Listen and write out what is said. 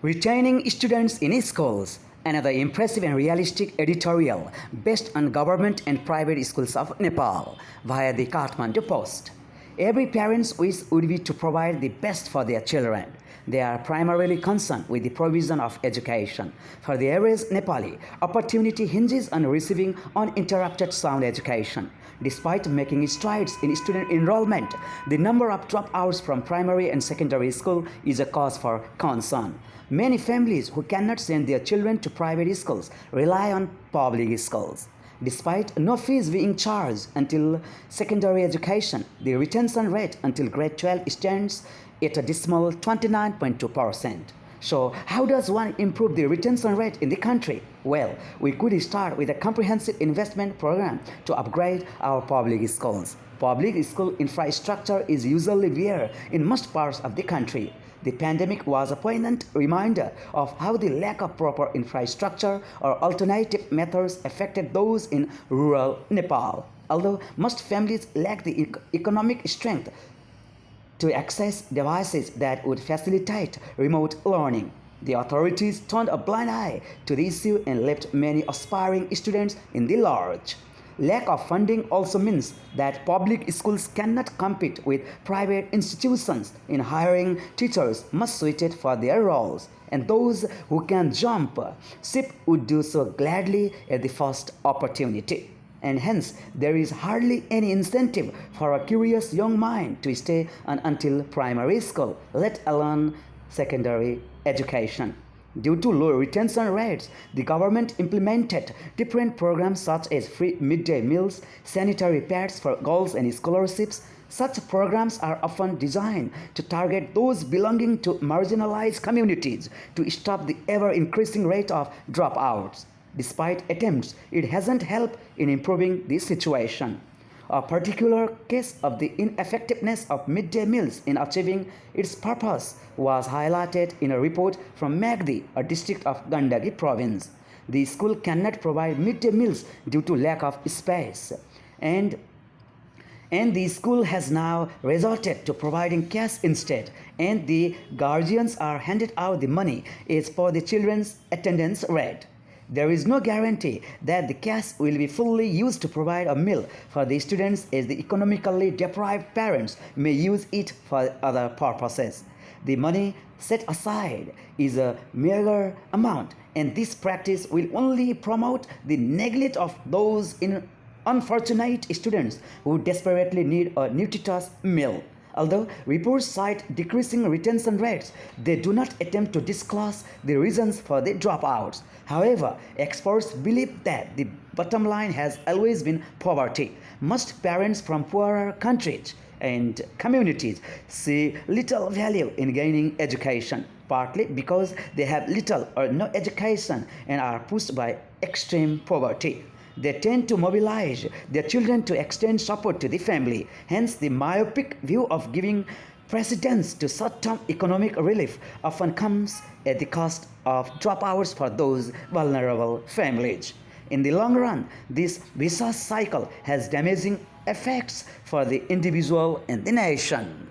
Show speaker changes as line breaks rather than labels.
Retaining students in schools, another impressive and realistic editorial based on government and private schools of Nepal via the Kathmandu Post. Every parent's wish would be to provide the best for their children. They are primarily concerned with the provision of education. For the average Nepali, opportunity hinges on receiving uninterrupted sound education. Despite making strides in student enrollment, the number of dropouts from primary and secondary school is a cause for concern. Many families who cannot send their children to private schools rely on public schools. Despite no fees being charged until secondary education, the retention rate until grade 12 stands at a dismal 29.2%. So, how does one improve the retention rate in the country? Well, we could start with a comprehensive investment program to upgrade our public schools. Public school infrastructure is usually bare in most parts of the country. The pandemic was a poignant reminder of how the lack of proper infrastructure or alternative methods affected those in rural Nepal. Although most families lack the economic strength to access devices that would facilitate remote learning, the authorities turned a blind eye to the issue and left many aspiring students in the lurch. Lack of funding also means that public schools cannot compete with private institutions in hiring teachers most suited for their roles, and those who can jump ship would do so gladly at the first opportunity. And hence, there is hardly any incentive for a curious young mind to stay until primary school, let alone secondary education. Due to low retention rates, the government implemented different programs such as free midday meals, sanitary pads for girls, and scholarships. Such programs are often designed to target those belonging to marginalized communities to stop the ever-increasing rate of dropouts. Despite attempts, it hasn't helped in improving the situation. A particular case of the ineffectiveness of midday meals in achieving its purpose was highlighted in a report from Magdi, a district of Gandaki province. The school cannot provide midday meals due to lack of space, and the school has now resorted to providing cash instead, and the guardians are handed out the money as per the children's attendance rate. There is no guarantee that the cash will be fully used to provide a meal for the students, as the economically deprived parents may use it for other purposes. The money set aside is a meager amount, and this practice will only promote the neglect of those unfortunate students who desperately need a nutritious meal. Although reports cite decreasing retention rates, they do not attempt to disclose the reasons for the dropouts. However, experts believe that the bottom line has always been poverty. Most parents from poorer countries and communities see little value in gaining education, partly because they have little or no education and are pushed by extreme poverty. They tend to mobilize their children to extend support to the family. Hence, the myopic view of giving precedence to short-term economic relief often comes at the cost of dropouts for those vulnerable families. In the long run, this vicious cycle has damaging effects for the individual and the nation.